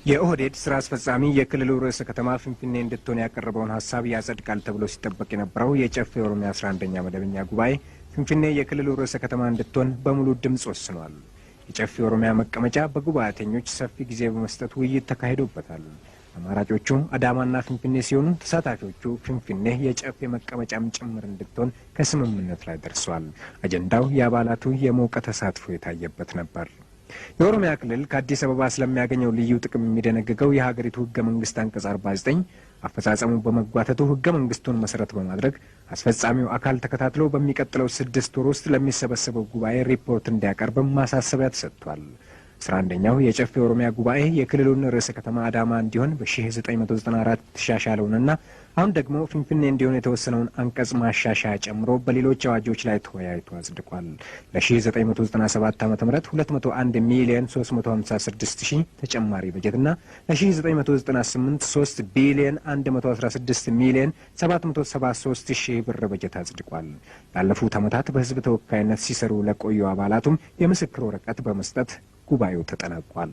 የኦህዴድ ስራ አስፈጻሚ የክልሉ ርዕሰ ከተማ ፍንፍኔ እንድትሆን ያቀረበውን ሀሳብ ያጸድቃል ተብሎ ሲጠበቅ የነበረው የጨፌ ኦሮሚያ 11ኛ መደበኛ ጉባኤ ፍንፍኔ የክልሉ ርዕሰ ከተማ እንድትሆን በሙሉ ድምጽ ወስኗል። የጨፌ ኦሮሚያ መቀመጫ በጉባኤተኞች ሰፊ ጊዜ በመስጠት ውይይት ተካሂዶበታል። አማራጮቹ አዳማና ፍንፍኔ ሲሆኑ ተሳታፊዎቹ ፍንፍኔ የጨፌ መቀመጫም ጭምር እንድትሆን ከስምምነት ላይ ደርሷል። አጀንዳው የአባላቱ የሞቀ ተሳትፎ የታየበት ነበር። የኦሮሚያ ክልል ከአዲስ አበባ ስለሚያገኘው ልዩ ጥቅም የሚደነግገው የሀገሪቱ ህገ መንግስት አንቀጽ 49 አፈጻጸሙ በመጓተቱ ህገ መንግስቱን መሰረት በማድረግ አስፈጻሚው አካል ተከታትሎ በሚቀጥለው 6 ወር ውስጥ ለሚሰበሰበው ጉባኤ ሪፖርት እንዲያቀርብ ማሳሰቢያ ተሰጥቷል። 11ኛው የጨፌ ኦሮሚያ ጉባኤ የክልሉን ርዕሰ ከተማ አዳማ እንዲሆን በ1994 ተሻሻለውንና አሁን ደግሞ ፍንፍኔ እንዲሆን የተወሰነውን አንቀጽ ማሻሻያ ጨምሮ በሌሎች አዋጆች ላይ ተወያይቶ አጽድቋል። ለ1997 ዓ.ም 201 ሚሊዮን 356 ሺህ ተጨማሪ በጀትና ለ1998 3 ቢሊዮን 116 ሚሊዮን 773 ሺህ ብር በጀት አጽድቋል። ላለፉት ዓመታት በህዝብ ተወካይነት ሲሰሩ ለቆዩ አባላቱም የምስክር ወረቀት በመስጠት ጉባኤው ተጠናቋል።